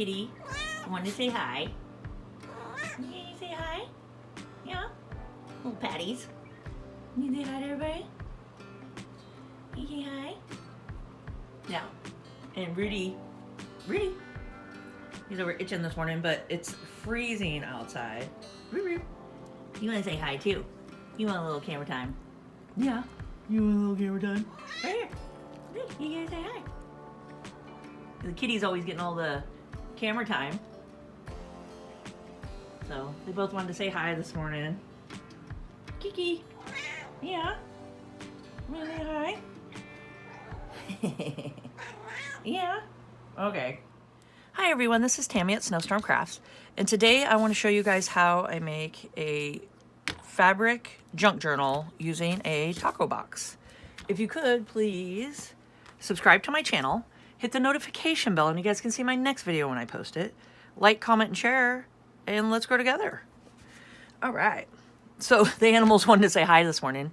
kitty. Want to say hi? Can you say hi? Yeah? Little patties. You say hi to everybody? You say hi? Yeah. And Rudy, he's over itching this morning, but it's freezing outside. You want to say hi too? You want a little camera time? Yeah. You want a little camera time? Right here. You gotta say hi. The kitty's always getting all the camera time. So they both wanted to say hi this morning. Kiki. Yeah. Want to say hi? Yeah. Okay. Hi everyone, this is Tammy at Snowstorm Crafts, and today I want to show you guys how I make a fabric junk journal using a taco box. If you could, please subscribe to my channel, hit the notification bell, and you guys can see my next video when I post it. Like, comment, and share, and let's grow together. All right. So the animals wanted to say hi this morning.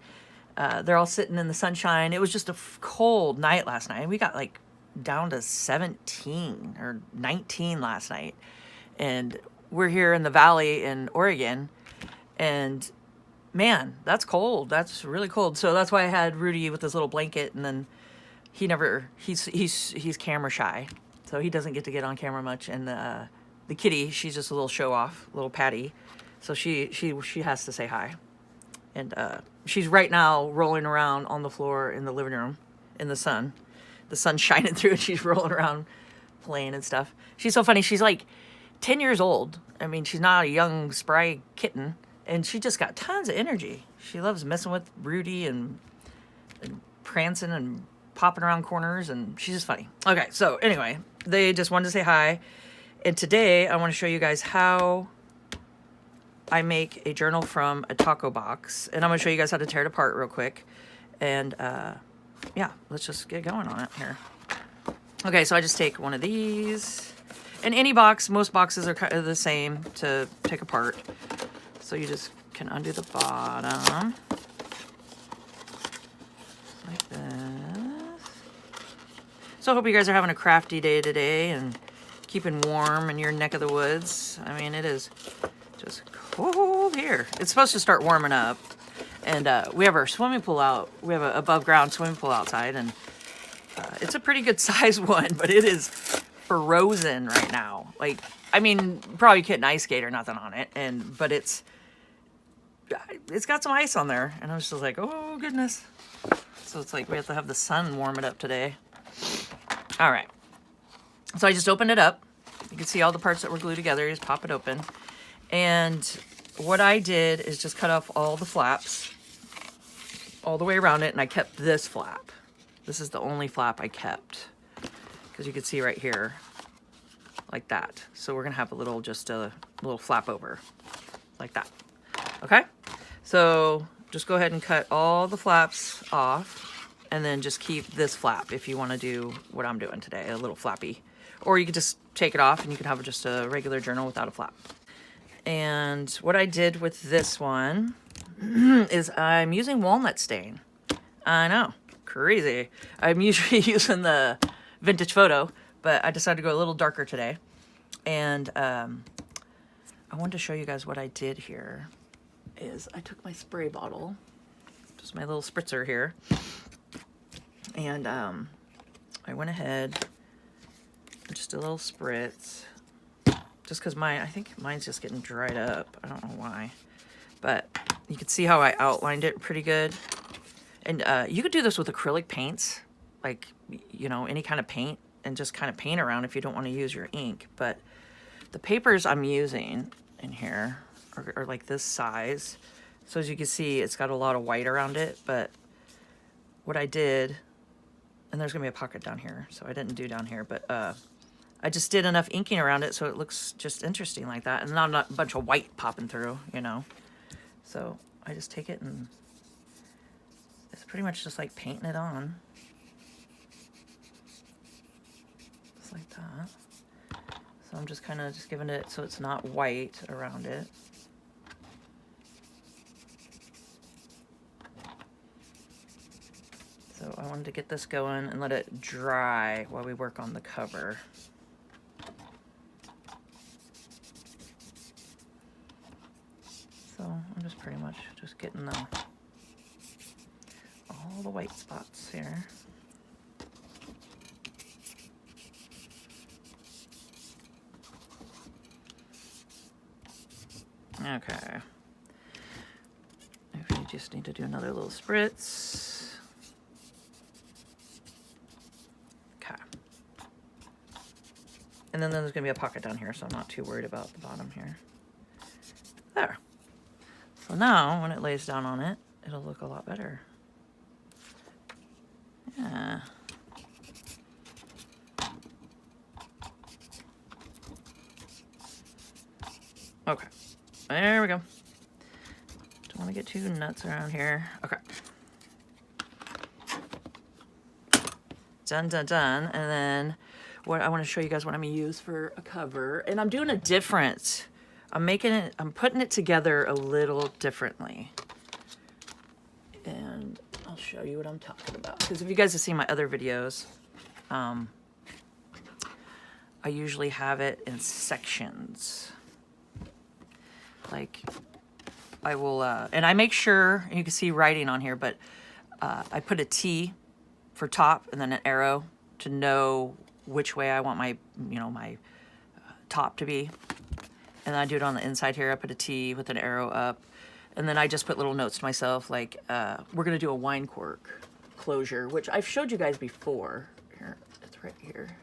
They're all sitting in the sunshine. It was just a cold night last night. We got like down to 17 or 19 last night. And we're here in the valley in Oregon. And man, that's cold. That's really cold. So that's why I had Rudy with his little blanket, and then he's camera shy. So he doesn't get to get on camera much. And the kitty, she's just a little show off, little Patty. So she has to say hi. And she's right now rolling around on the floor in the living room in the sun. The sun's shining through and she's rolling around playing and stuff. She's so funny. She's like 10 years old. I mean, she's not a young, spry kitten. And she just got tons of energy. She loves messing with Rudy and prancing and popping around corners. And she's just funny. Okay, so anyway, they just wanted to say hi. And today I want to show you guys how I make a journal from a taco box. And I'm going to show you guys how to tear it apart real quick. And yeah, let's just get going on it here. Okay, so I just take one of these. And any box, most boxes are kind of the same to take apart. So you just can undo the bottom. Like this. So I hope you guys are having a crafty day today and keeping warm in your neck of the woods. I mean, it is just cold here. It's supposed to start warming up. And we have our swimming pool out. We have an above ground swimming pool outside, and it's a pretty good size one, but it is frozen right now. Like, I mean, probably couldn't ice skate or nothing on it, but it's got some ice on there, and I was just like, oh goodness. So it's like we have to have the sun warm it up today. All right. So I just opened it up. You can see all the parts that were glued together. You just pop it open, and what I did is just cut off all the flaps all the way around it, and I kept this flap. This is the only flap I kept, because you can see right here, like that. So we're gonna have just a little flap over, like that. Okay? So just go ahead and cut all the flaps off, and then just keep this flap if you wanna do what I'm doing today, a little flappy. Or you could just take it off and you could have just a regular journal without a flap. And what I did with this one is I'm using walnut stain. I know, crazy. I'm usually using the vintage photo, but I decided to go a little darker today. And I wanted to show you guys what I did here. Is I took my spray bottle, just my little spritzer here, and I went ahead, just a little spritz. Just because I think mine's just getting dried up. I don't know why. But you can see how I outlined it pretty good. And you could do this with acrylic paints. Like, you know, any kind of paint. And just kind of paint around if you don't want to use your ink. But the papers I'm using in here are like this size. So as you can see, it's got a lot of white around it. But what I did, and there's going to be a pocket down here. So I didn't do down here. But I just did enough inking around it so it looks just interesting like that, and not a bunch of white popping through, you know. So I just take it, and it's pretty much just like painting it on. Just like that. So I'm just kind of just giving it so it's not white around it. So I wanted to get this going and let it dry while we work on the cover. pretty much just getting all the white spots here. Okay. Maybe you just need to do another little spritz. Okay. And then there's going to be a pocket down here, so I'm not too worried about the bottom here. There. So now, when it lays down on it, it'll look a lot better. Yeah. Okay. There we go. Don't want to get too nuts around here. Okay. Done, done, done. And then what I want to show you guys what I'm going to use for a cover. And I'm doing a different. I'm putting it together a little differently. And I'll show you what I'm talking about. Because if you guys have seen my other videos, I usually have it in sections. Like, I will, and I make sure, and you can see writing on here, but I put a T for top and then an arrow to know which way I want my, my top to be. And then I do it on the inside here. I put a T with an arrow up. And then I just put little notes to myself, like, we're going to do a wine cork closure, which I've showed you guys before. Here, it's right here.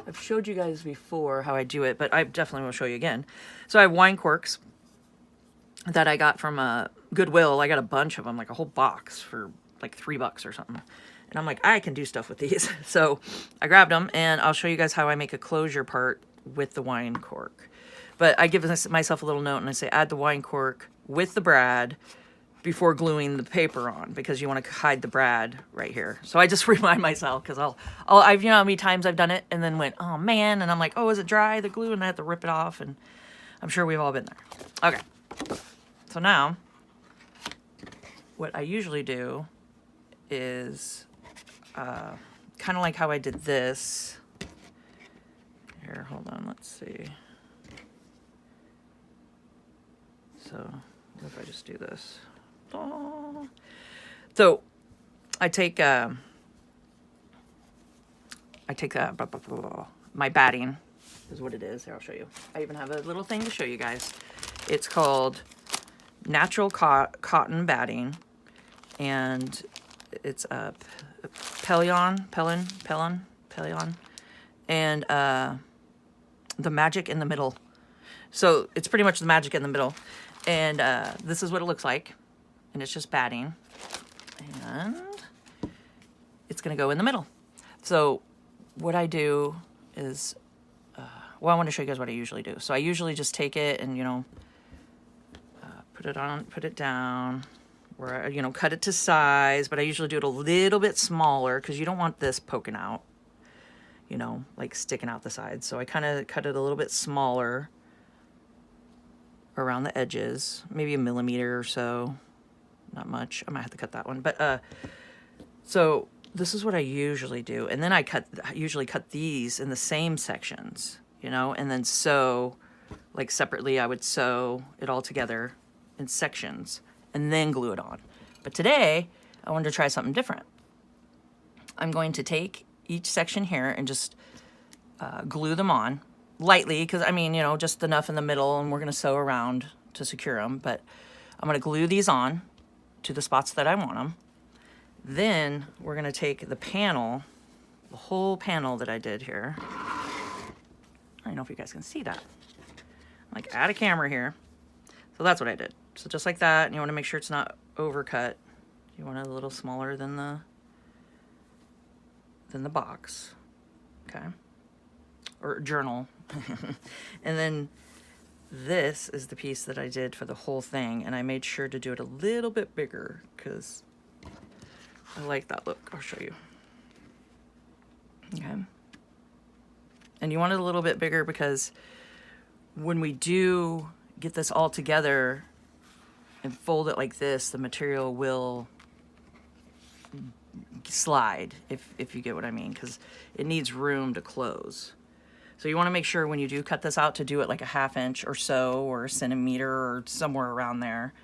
I've showed you guys before how I do it, but I definitely will show you again. So I have wine corks that I got from Goodwill. I got a bunch of them, like a whole box for like $3 or something. And I'm like, I can do stuff with these. So I grabbed them, and I'll show you guys how I make a closure part with the wine cork. But I give myself a little note, and I say, add the wine cork with the brad before gluing the paper on, because you want to hide the brad right here. So I just remind myself, because I've you know how many times I've done it and then went, oh man, and I'm like, oh, is it dry, the glue, and I have to rip it off, and I'm sure we've all been there. Okay, so now what I usually do is kind of like how I did this. Here, hold on, let's see. So what if I just do this? Oh. So I take my batting is what it is. Here, I'll show you. I even have a little thing to show you guys. It's called natural cotton batting, and it's a Pelion, and the magic in the middle. So it's pretty much the magic in the middle. And this is what it looks like. And it's just batting. And it's going to go in the middle. So what I do is, well, I want to show you guys what I usually do. So I usually just take it and, put it down, or, cut it to size. But I usually do it a little bit smaller because you don't want this poking out, like sticking out the sides. So I kind of cut it a little bit smaller around the edges, maybe 1 millimeter or so. Not much. I might have to cut that one. But so this is what I usually do. And then I usually cut these in the same sections, and then sew, like separately, I would sew it all together in sections and then glue it on. But today, I wanted to try something different. I'm going to take each section here and just glue them on lightly, because just enough in the middle, and we're going to sew around to secure them. But I'm going to glue these on to the spots that I want them. Then we're going to take the panel, the whole panel that I did here. I don't know if you guys can see that. Like, add a camera here. So that's what I did. So just like that, and you want to make sure it's not overcut. You want it a little smaller than the box. Okay. Or journal. And then this is the piece that I did for the whole thing, and I made sure to do it a little bit bigger because I like that look. I'll show you. Okay. And you want it a little bit bigger because when we do get this all together and fold it like this, the material will slide, if you get what I mean, because it needs room to close. So you want to make sure when you do cut this out to do it like a 1/2 inch or so, or a centimeter, or somewhere around there,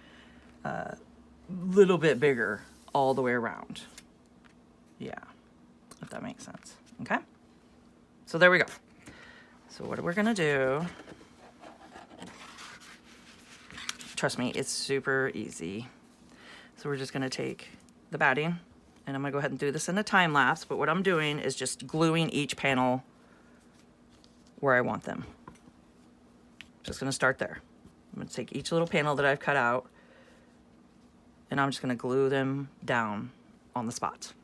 little bit bigger all the way around. Yeah, if that makes sense. Okay, so there we go. So what we're gonna do, trust me, it's super easy. So we're just gonna take the batting, and I'm gonna go ahead and do this in a time lapse, but what I'm doing is just gluing each panel where I want them. Just gonna start there. I'm gonna take each little panel that I've cut out, and I'm just gonna glue them down on the spots.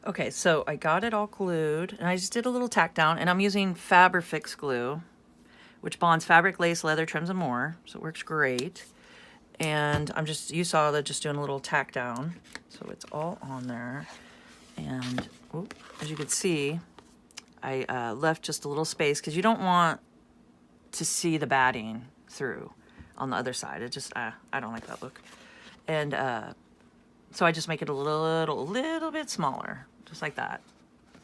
Okay, so I got it all glued, and I just did a little tack down, and I'm using Fabrifix glue, which bonds fabric, lace, leather, trims, and more, so it works great. And I'm just, you saw that, just doing a little tack down, so it's all on there. And as you can see, I left just a little space because you don't want to see the batting through on the other side. It just, I don't like that look. And so I just make it a little bit smaller, just like that.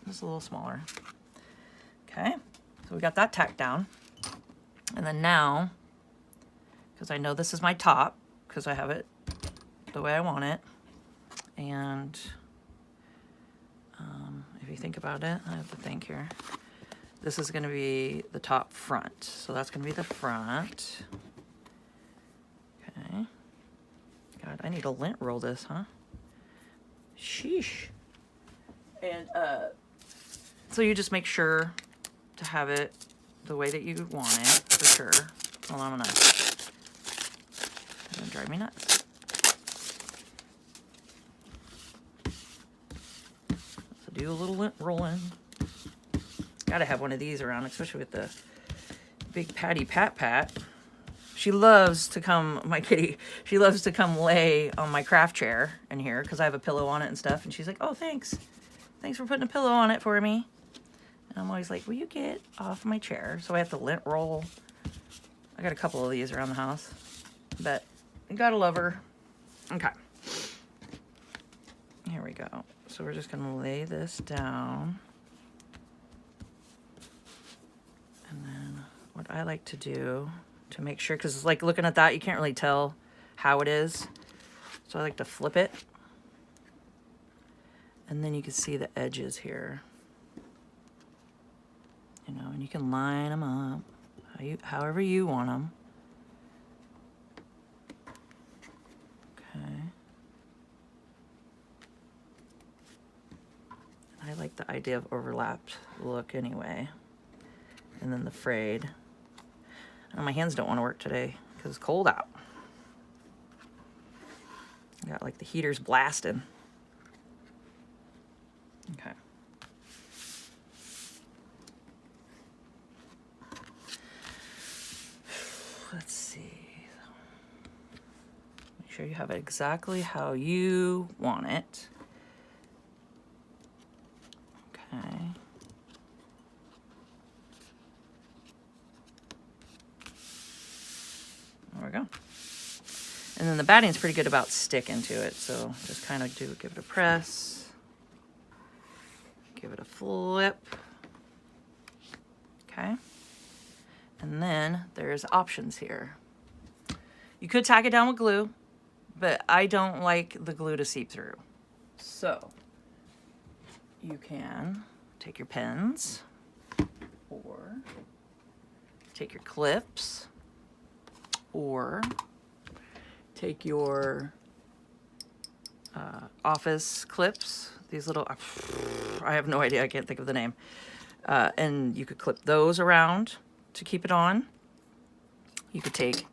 Just a little smaller. Okay, so we got that tacked down. And then now, because I know this is my top, because I have it the way I want it. And if you think about it, I have to think here. This is going to be the top front. So that's going to be the front. Okay. God, I need to lint roll this, huh? Sheesh. And so you just make sure to have it the way that you want it, for sure. Hold on, it's gonna drive me nuts. So do a little lint rolling. Gotta have one of these around, especially with the big Patty Pat. She loves to come, my kitty, she loves to come lay on my craft chair in here because I have a pillow on it and stuff. And she's like, oh, thanks. Thanks for putting a pillow on it for me. And I'm always like, will you get off my chair? So I have to lint roll. I got a couple of these around the house, but you gotta love her. Okay. Here we go. So we're just gonna lay this down. And then what I like to do to make sure, because like looking at that, you can't really tell how it is. So I like to flip it. And then you can see the edges here. You know, and you can line them up however you want them. Okay. I like the idea of overlapped look anyway. And then the frayed. My hands don't want to work today because it's cold out. I got like the heaters blasting. Okay. Let's see. Make sure you have it exactly how you want it. Okay. There we go. And then the batting's pretty good about sticking to it, so just kind of give it a press, give it a flip. Okay. And then there's options here. You could tack it down with glue, but I don't like the glue to seep through. So you can take your pens or take your clips or take your office clips, these little, I have no idea, I can't think of the name. And you could clip those around to keep it on. You could take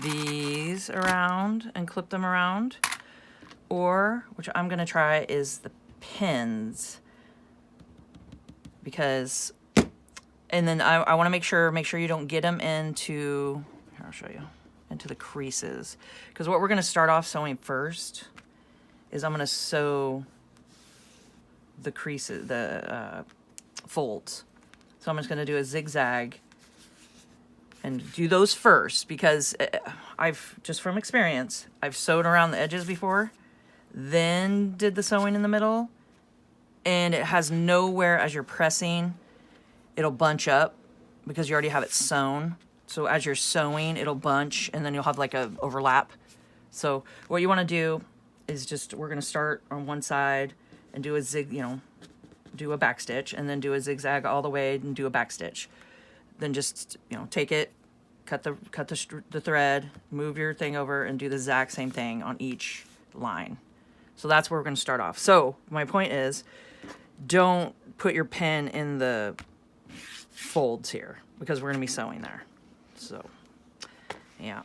these around and clip them around. Or, which I'm gonna try, is the pins. Because, and then I wanna make sure you don't get them into, here, I'll show you, into the creases. Because what we're gonna start off sewing first is I'm gonna sew the creases, the folds. So I'm just gonna do a zigzag and do those first, because I've, just from experience, I've sewed around the edges before, then did the sewing in the middle, and it has nowhere as you're pressing, it'll bunch up because you already have it sewn. So as you're sewing, it'll bunch and then you'll have like a overlap. So what you want to do is just, we're going to start on one side and do a do a back stitch, and then do a zigzag all the way and do a back stitch. Then just, take it, cut the thread, move your thing over, and do the exact same thing on each line. So that's where we're going to start off. So my point is, don't put your pin in the folds here because we're going to be sewing there. So, yeah.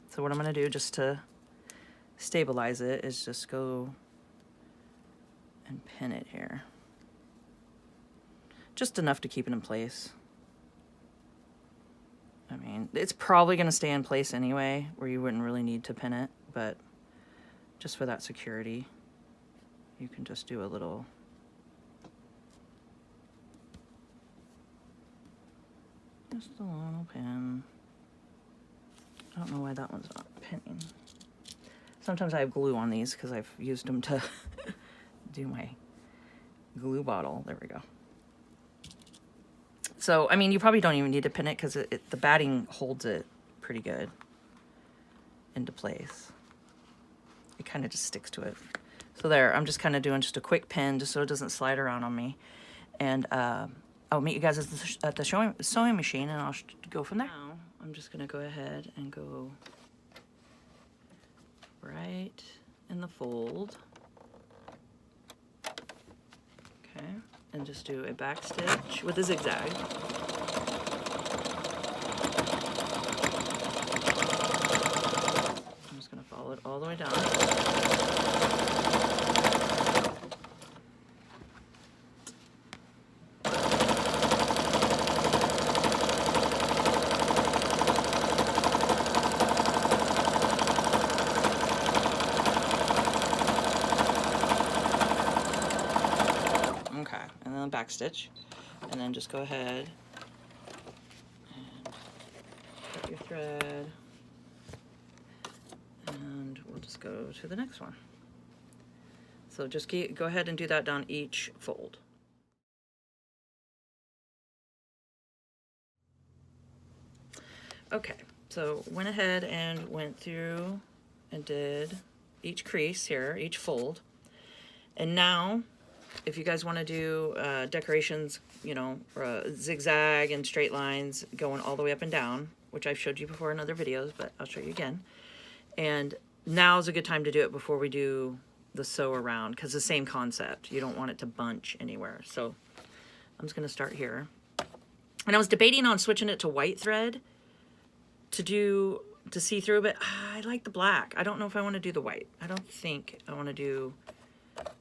So what I'm going to do just to stabilize it is just go and pin it here. Just enough to keep it in place. I mean, it's probably going to stay in place anyway, where you wouldn't really need to pin it, but just for that security, you can just do a little pin. I don't know why that one's not pinning. Sometimes I have glue on these because I've used them to do my glue bottle. There we go. So, I mean, you probably don't even need to pin it because the batting holds it pretty good into place. It kind of just sticks to it. So there, I'm just kind of doing just a quick pin just so it doesn't slide around on me. And I'll meet you guys at the sewing machine, and I'll go from there. Now, I'm just going to go ahead and go right in the fold. Okay, and just do a back stitch with a zigzag. I'm just going to follow it all the way down. Back stitch, and then just go ahead and cut your thread, and we'll just go to the next one. So just go ahead and do that down each fold. Okay, so went ahead and went through and did each crease here, each fold, and now if you guys want to do decorations, zigzag and straight lines going all the way up and down, which I've showed you before in other videos, but I'll show you again. And now is a good time to do it before we do the sew around, because the same concept. You don't want it to bunch anywhere. So I'm just going to start here. And I was debating on switching it to white thread to see through, but I like the black. I don't know if I want to do the white. I don't think I want to do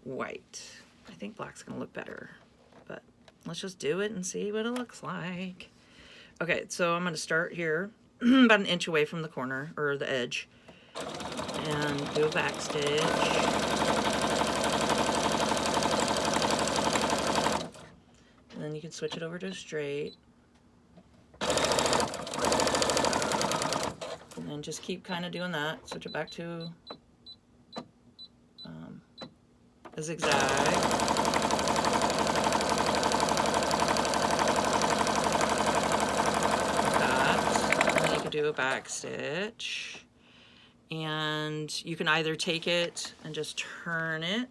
white. I think black's gonna look better, but let's just do it and see what it looks like. Okay, so I'm gonna start here about an inch away from the corner or the edge and do a back stitch. And then you can switch it over to a straight. And then just keep kind of doing that. Switch it back to a zigzag. And you can do a back stitch. And you can either take it and just turn it,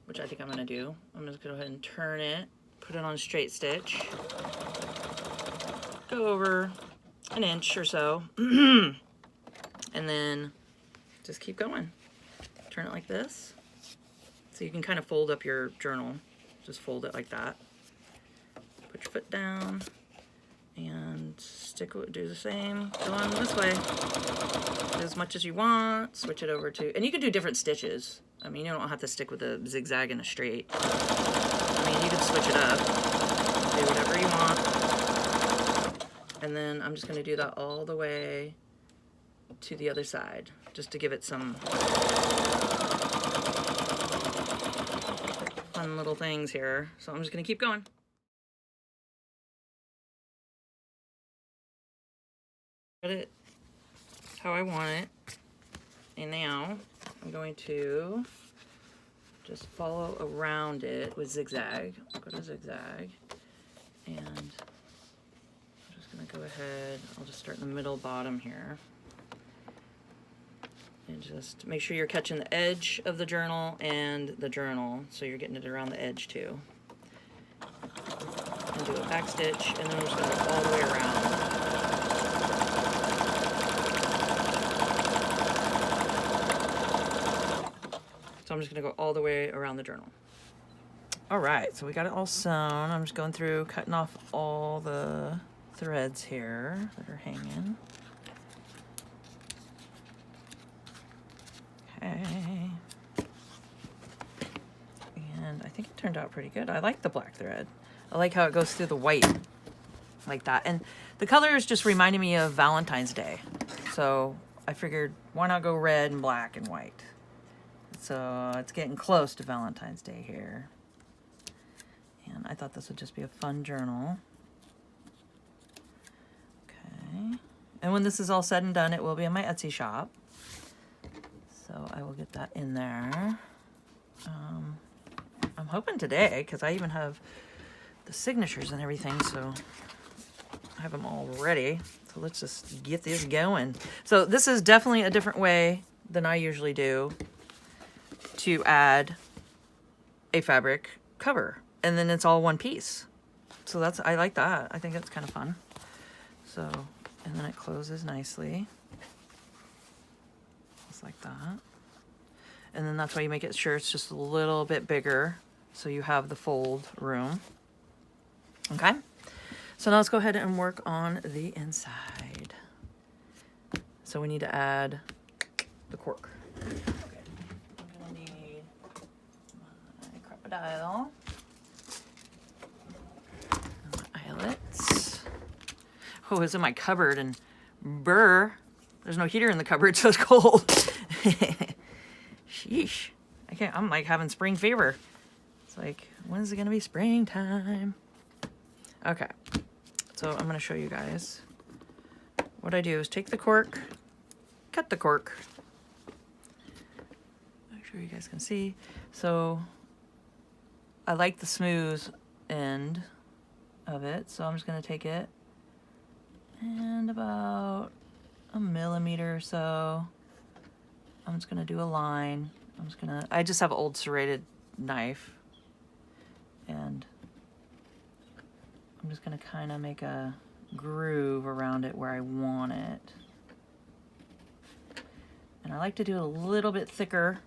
which I think I'm going to do. I'm just going to go ahead and turn it, put it on a straight stitch, go over an inch or so, and then just keep going. Turn it like this. So you can kind of fold up your journal. Just fold it like that. Put your foot down and do the same. Go on this way. Do as much as you want. Switch it over to, and you can do different stitches. I mean, you don't have to stick with a zigzag and a straight. I mean, you can switch it up. Do whatever you want. And then I'm just going to do that all the way to the other side, just to give it some fun little things here. So I'm just going to keep going. Got it how I want it. And now I'm going to just follow around it with zigzag. Go to zigzag, and I'm just gonna go ahead, I'll just start in the middle bottom here. And just make sure you're catching the edge of the journal and the journal, so you're getting it around the edge too. And do a back stitch, and then we're just gonna go all the way around. So I'm just gonna go all the way around the journal. All right, so we got it all sewn. I'm just going through, cutting off all the threads here that are hanging. Okay. And I think it turned out pretty good. I like the black thread. I like how it goes through the white like that. And the color is just reminding me of Valentine's Day. So I figured, why not go red and black and white? So it's getting close to Valentine's Day here. And I thought this would just be a fun journal. Okay. And when this is all said and done, it will be in my Etsy shop. So I will get that in there. I'm hoping today, because I even have the signatures and everything, so I have them all ready. So let's just get this going. So this is definitely a different way than I usually do to add a fabric cover. And then it's all one piece. So I like that. I think it's kind of fun. So, and then it closes nicely. Just like that. And then that's why you make it sure it's just a little bit bigger, so you have the fold room. Okay, so now let's go ahead and work on the inside. So we need to add the cork. Okay, I'm gonna need my crocodile, my eyelets. Oh, it's in my cupboard, and brr, there's no heater in the cupboard, so it's cold. Sheesh. I'm like having spring fever. It's like, when's it gonna be springtime? Okay, so I'm gonna show you guys. What I do is take the cork, cut the cork. Make sure you guys can see. So I like the smooth end of it, so I'm just gonna take it and about a millimeter or so. I'm just gonna do a line. I just have an old serrated knife, and I'm just gonna kind of make a groove around it where I want it. And I like to do it a little bit thicker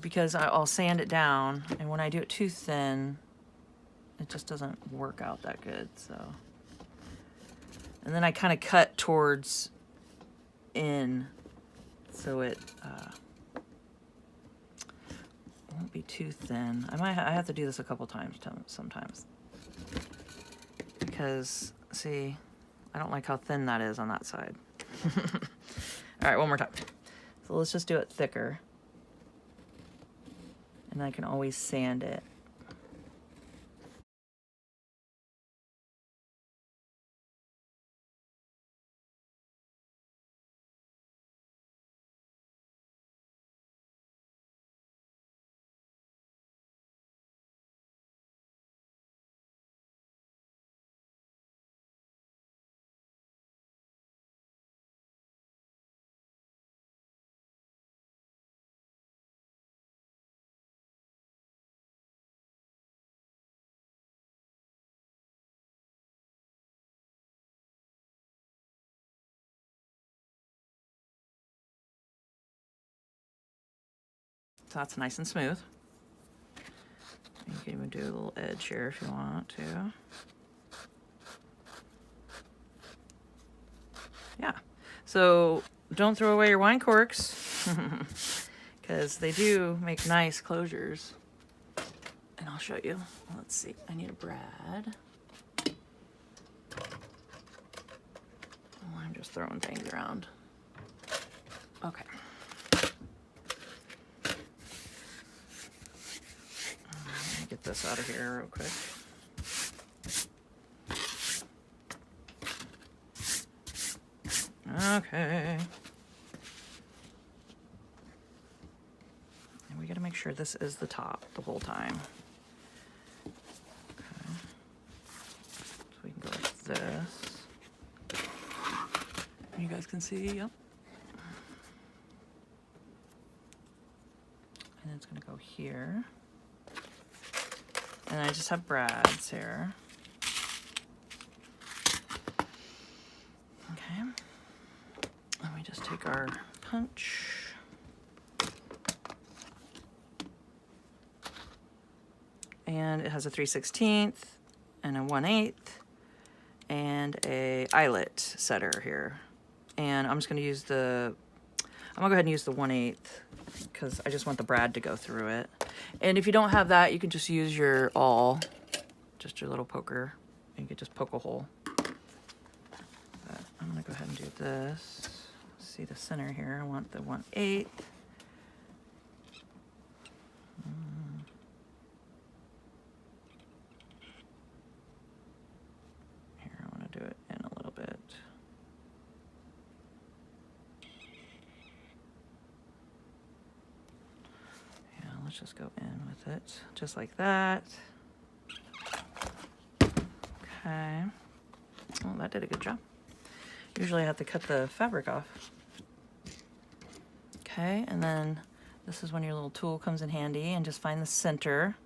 because I'll sand it down, and when I do it too thin, it just doesn't work out that good, so. And then I kind of cut towards in, so it won't be too thin. I have to do this a couple times sometimes, because see, I don't like how thin that is on that side. All right, one more time. So let's just do it thicker, and I can always sand it. So that's nice and smooth. You can even do a little edge here if you want to. Yeah. So don't throw away your wine corks, because they do make nice closures. And I'll show you. Let's see. I need a brad. Oh, I'm just throwing things around. Okay. Let me get this out of here real quick. Okay. And we gotta make sure this is the top the whole time. Okay. So we can go like this. You guys can see, yep. And it's gonna go here. And I just have brads here. Okay. And we just take our punch. And it has a 3/16 and a 1/8 and a eyelet setter here. And I'm just gonna use I'm gonna go ahead and use the 1/8 because I just want the brad to go through it. And if you don't have that, you can just use your awl, just your little poker, and you can just poke a hole. But I'm gonna go ahead and do this. See the center here, I want the 1/8. Here, I wanna do it in a little bit. Yeah, let's just go in with it, just like that. Okay. Oh, that did a good job. Usually I have to cut the fabric off. Okay, and then this is when your little tool comes in handy, and just find the center.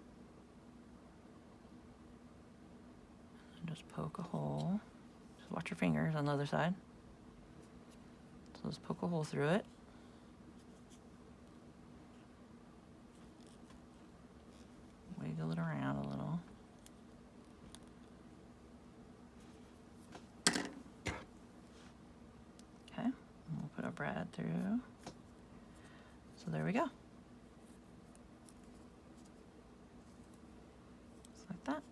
And just poke a hole. Just watch your fingers on the other side. So just poke a hole through it. Wiggle it around a little. Okay, and we'll put our brad through. So there we go. Just like that.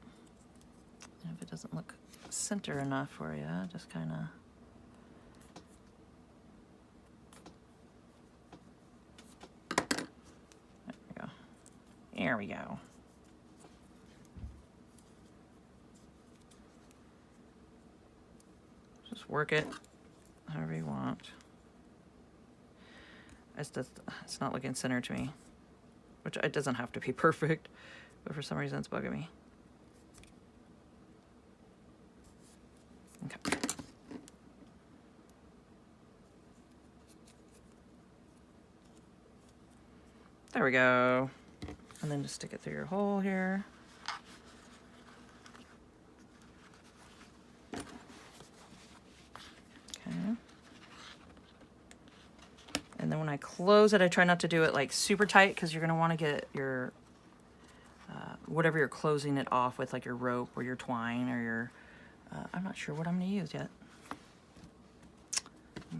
And if it doesn't look center enough for you, just kind of there we go. There we go. Just work it however you want. It's not looking center to me, which it doesn't have to be perfect, but for some reason it's bugging me. Okay. There we go. And then just stick it through your hole here. Okay. And then when I close it, I try not to do it like super tight because you're going to want to get your, whatever you're closing it off with, like your rope or your twine or your, I'm not sure what I'm going to use yet.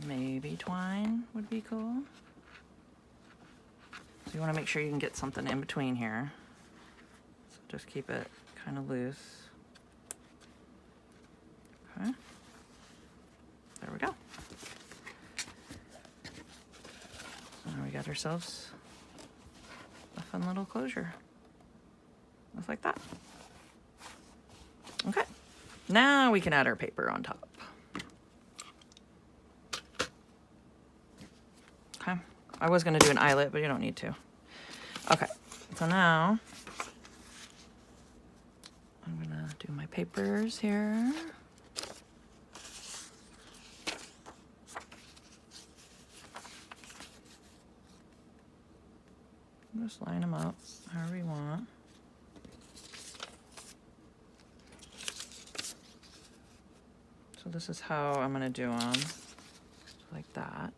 Maybe twine would be cool. So you want to make sure you can get something in between here. So just keep it kind of loose. Okay. There we go. So now we got ourselves a fun little closure. Just like that. Okay. Now we can add our paper on top. Okay. I was going to do an eyelet, but you don't need to. Okay. So now I'm going to do my papers here. Just line them up however you want. So this is how I'm going to do them, like that.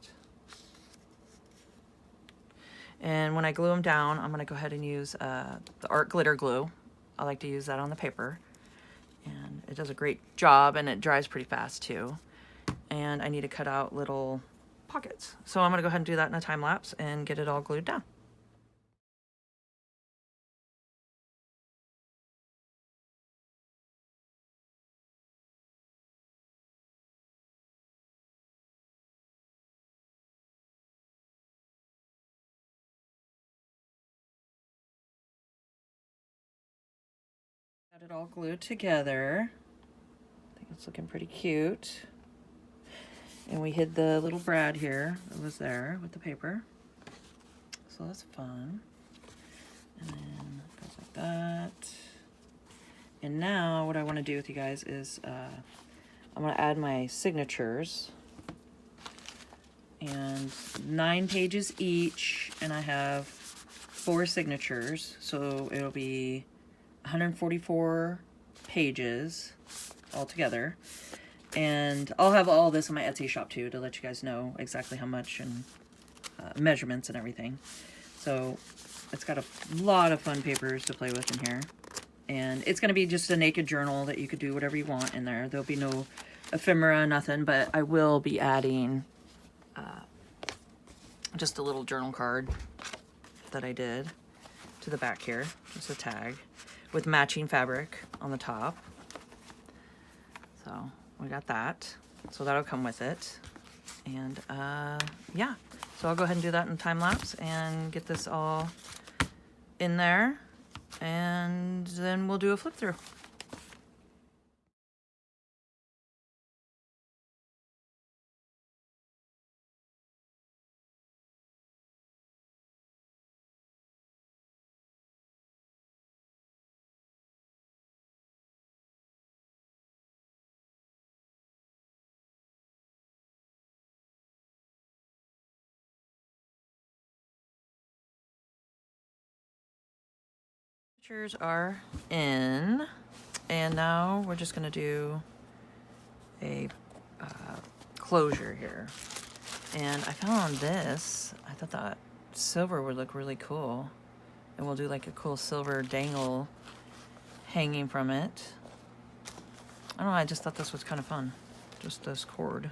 And when I glue them down, I'm going to go ahead and use the art glitter glue. I like to use that on the paper. And it does a great job, and it dries pretty fast too. And I need to cut out little pockets. So I'm going to go ahead and do that in a time lapse and get it all glued down. Got it all glued together. I think it's looking pretty cute. And we hid the little brad here that was there with the paper. So that's fun. And then it goes like that. And now what I want to do with you guys is I'm going to add my signatures. And 9 pages each, and I have 4 signatures, so it'll be 144 pages altogether. And I'll have all this in my Etsy shop too to let you guys know exactly how much and measurements and everything. So it's got a lot of fun papers to play with in here. And it's going to be just a naked journal that you could do whatever you want in there. There'll be no ephemera, nothing, but I will be adding just a little journal card that I did to the back here, just a tag with matching fabric on the top. So we got that, so that'll come with it. And yeah, so I'll go ahead and do that in time lapse and get this all in there, and then we'll do a flip through. Pictures are in, and now we're just going to do a closure here. And I found this. I thought that silver would look really cool, and we'll do like a cool silver dangle hanging from it. I don't know, I just thought this was kind of fun, just this cord.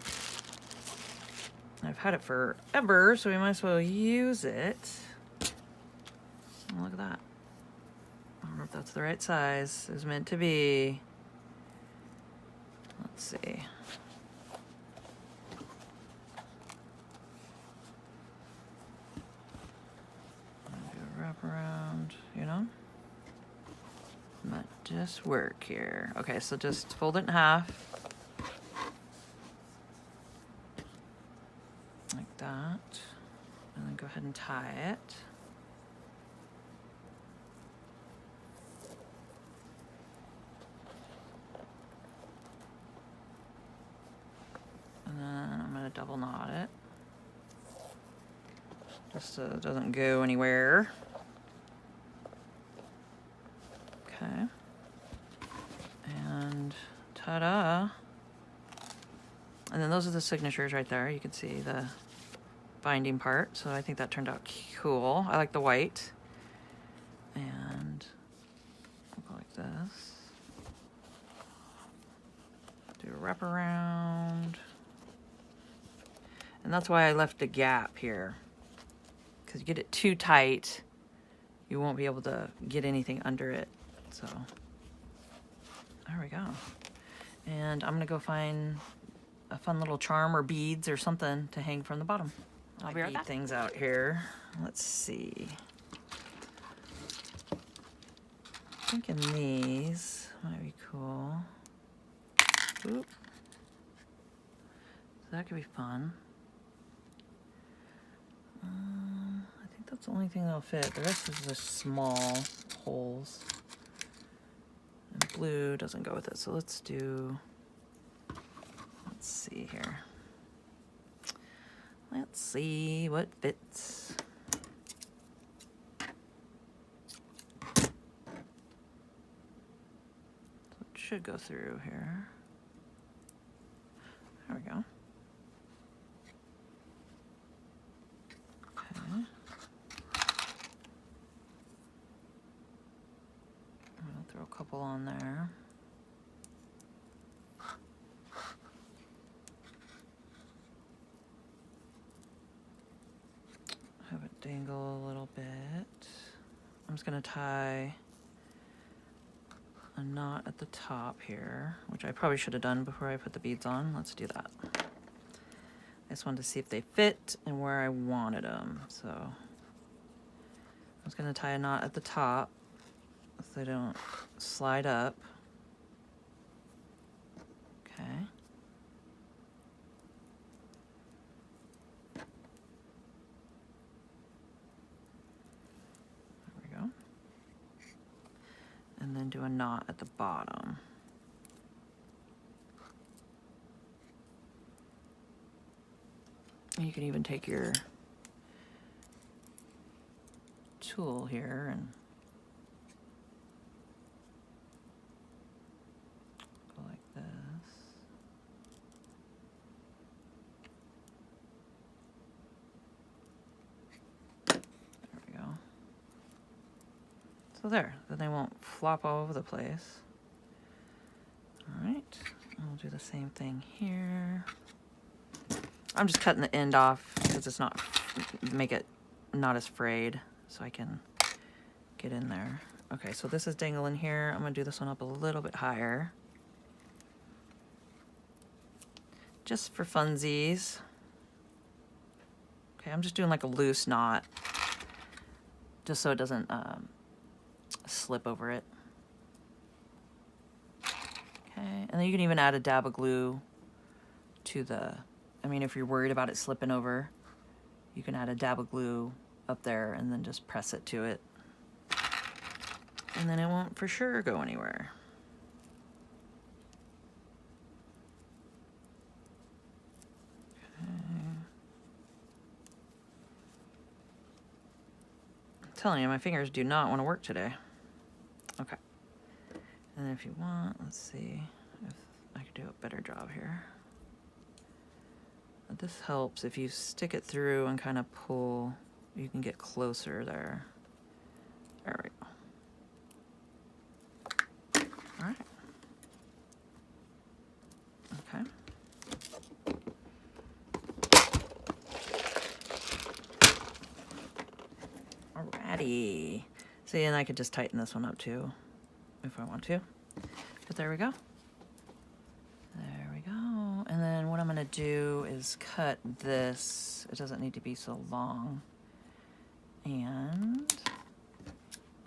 I've had it forever, so we might as well use it. Oh, look at that. I don't know if that's the right size. It was meant to be. Let's see. Do a wrap around, you know? Might just work here. Okay, so just fold it in half. Like that. And then go ahead and tie it. And then I'm going to double knot it, just so it doesn't go anywhere. Okay. And ta-da. And then those are the signatures right there. You can see the binding part. So I think that turned out cool. I like the white. And we'll go like this. Do a wraparound. And that's why I left a gap here, because you get it too tight, you won't be able to get anything under it. So there we go. And I'm gonna go find a fun little charm or beads or something to hang from the bottom. I'll be right back. Things out here. Let's see. I'm thinking these might be cool. Oop. So that could be fun. I think that's the only thing that'll fit. The rest is just small holes. And blue doesn't go with it, so let's see here. Let's see what fits. So it should go through here. There we go. Okay. I'll throw a couple on there. Have it dangle a little bit. I'm just gonna tie a knot at the top here, which I probably should have done before I put the beads on. Let's do that. I just wanted to see if they fit and where I wanted them. So I'm just gonna tie a knot at the top so they don't slide up. Okay. There we go. and then do a knot at the bottom. You can even take your tool here and go like this. There we go. So there, then they won't flop all over the place. All right, I'll do the same thing here. I'm just cutting the end off because it's not, make it not as frayed so I can get in there. Okay, so this is dangling here. I'm gonna do this one up a little bit higher. Just for funsies. Okay, I'm just doing like a loose knot just so it doesn't slip over it. Okay, and then you can even add a dab of glue to the, I mean, if you're worried about it slipping over, you can add a dab of glue up there and then just press it to it. And then it won't for sure go anywhere. Okay. I'm telling you, my fingers do not want to work today. Okay. And then if you want, let's see if I could do a better job here. This helps if you stick it through and kind of pull, you can get closer there. There we go. All right. Okay. Alrighty. See, and I could just tighten this one up too, if I want to. But there we go. There we go. And then what I'm gonna do is cut this. It doesn't need to be so long. And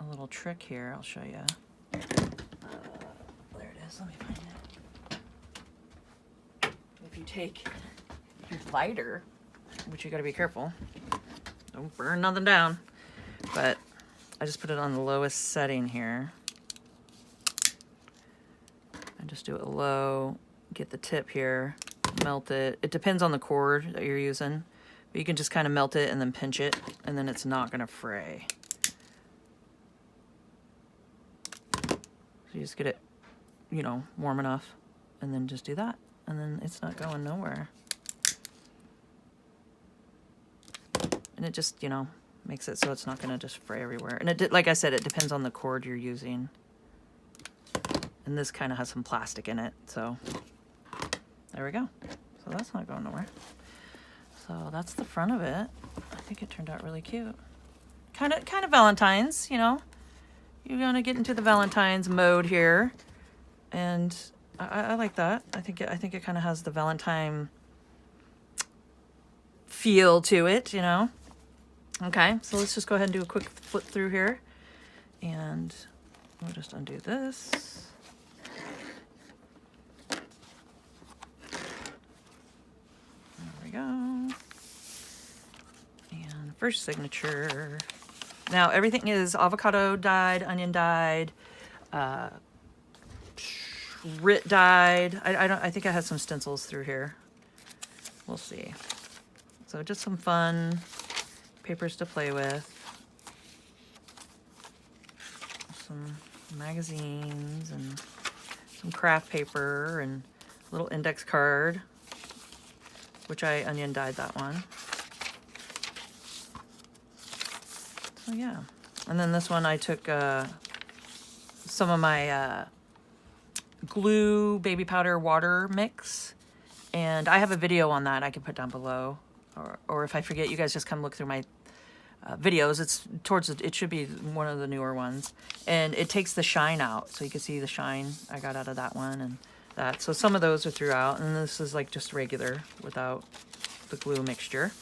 a little trick here, I'll show you. There it is, let me find it. If you take your lighter, which you gotta be careful, don't burn nothing down, but I just put it on the lowest setting here. I just do it low, get the tip here, melt it. It depends on the cord that you're using, but you can just kind of melt it and then pinch it, and then it's not gonna fray. So you just get it, you know, warm enough, and then just do that, and then it's not going nowhere. And it just, you know, makes it so it's not gonna just fray everywhere. And it, like I said, it depends on the cord you're using. And this kind of has some plastic in it, so there we go. So that's not going nowhere. So that's the front of it. I think it turned out really cute. Kind of Valentine's, you know. You're gonna get into the Valentine's mode here, and I like that. I think it kind of has the Valentine feel to it, you know. Okay, so let's just go ahead and do a quick flip through here, and we'll just undo this. Go. And first signature. Now everything is avocado dyed, onion dyed, Rit dyed. I think I had some stencils through here. We'll see. So just some fun papers to play with. Some magazines and some craft paper and a little index card, which I onion dyed that one. So yeah. And then this one I took some of my glue baby powder water mix, and I have a video on that I can put down below, or if I forget, you guys just come look through my videos. It's towards it should be one of the newer ones, and it takes the shine out, so you can see the shine I got out of that one and that. So some of those are throughout, and this is like just regular without the glue mixture.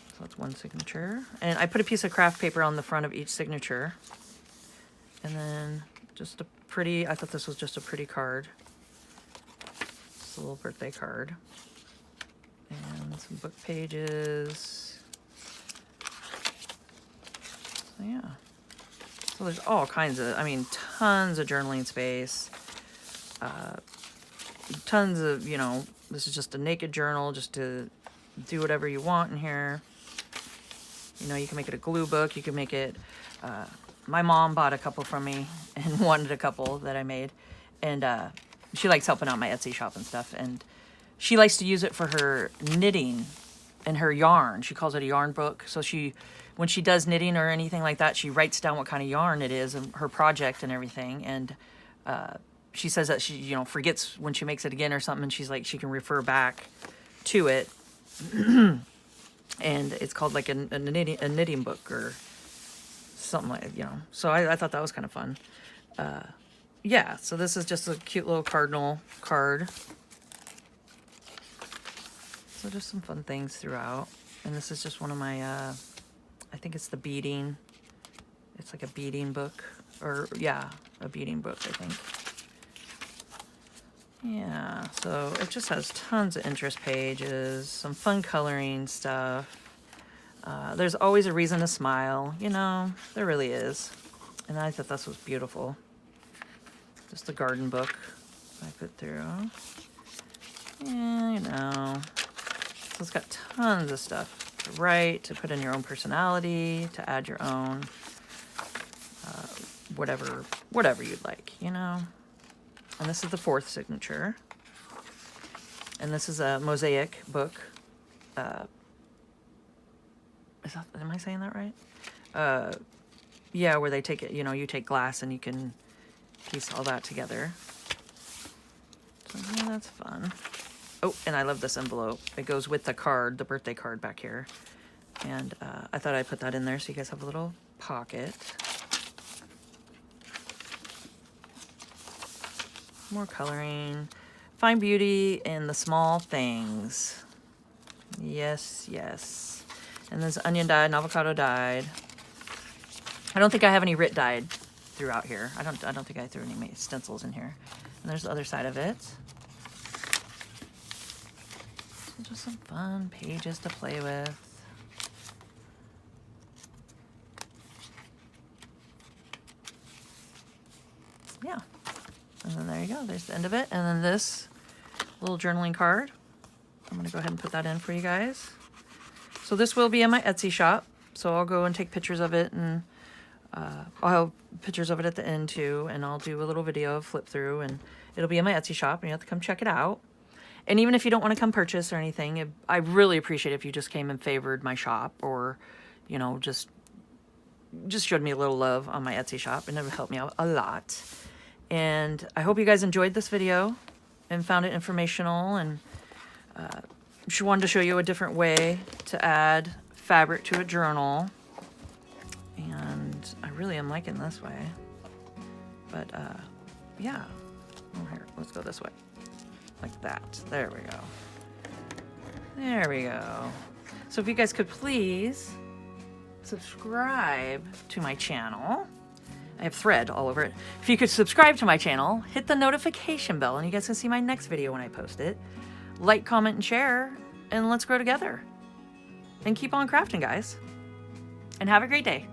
So that's one signature, and I put a piece of craft paper on the front of each signature, and then just a pretty, I thought this was just a pretty card. It's a little birthday card, and some book pages. So yeah, So there's all kinds of, I mean, tons of journaling space. Tons of, you know, this is just a naked journal just to do whatever you want in here. You know, you can make it a glue book. You can make it, my mom bought a couple from me and wanted a couple that I made. And she likes helping out my Etsy shop and stuff. And she likes to use it for her knitting and her yarn. She calls it a yarn book. So when she does knitting or anything like that, she writes down what kind of yarn it is and her project and everything. And she says that she, you know, forgets when she makes it again or something. And she's like, she can refer back to it. And it's called like a knitting book or something like, you know. So I thought that was kind of fun. Yeah, so this is just a cute little cardinal card. So just some fun things throughout. And this is just one of my, I think it's the beading. It's like a beading book. Or, yeah, a beading book, I think. Yeah, so it just has tons of interest pages, some fun coloring stuff. There's always a reason to smile, you know, there really is. And I thought this was beautiful. Just a garden book I put through. Yeah, you know. So it's got tons of stuff to write, to put in your own personality, to add your own, whatever you'd like, you know. And this is the 4th signature. And this is a mosaic book. Am I saying that right? Yeah, where they take it, you know, you take glass and you can piece all that together. So yeah, that's fun. Oh, and I love this envelope. It goes with the card, the birthday card back here. And I thought I'd put that in there so you guys have a little pocket. More coloring. Find beauty in the small things. Yes, yes. And there's onion dyed and avocado dyed. I don't think I have any Rit dyed throughout here. I don't think I threw any stencils in here. And there's the other side of it. So just some fun pages to play with. Yeah. And then there you go. There's the end of it. And then this little journaling card. I'm going to go ahead and put that in for you guys. So this will be in my Etsy shop. So I'll go and take pictures of it, and I'll have pictures of it at the end too. And I'll do a little video of flip through, and it'll be in my Etsy shop, and you have to come check it out. And even if you don't want to come purchase or anything, I really appreciate it if you just came and favored my shop, or, you know, just showed me a little love on my Etsy shop, and it would help me out a lot. And I hope you guys enjoyed this video and found it informational, and she wanted to show you a different way to add fabric to a journal. And I really am liking this way. But yeah. Oh, here, let's go this way. Like that. There we go. There we go. So if you guys could please subscribe to my channel. I have thread all over it. If you could subscribe to my channel, hit the notification bell, and you guys can see my next video when I post it. Like, comment, and share, and let's grow together. And keep on crafting, guys. And have a great day.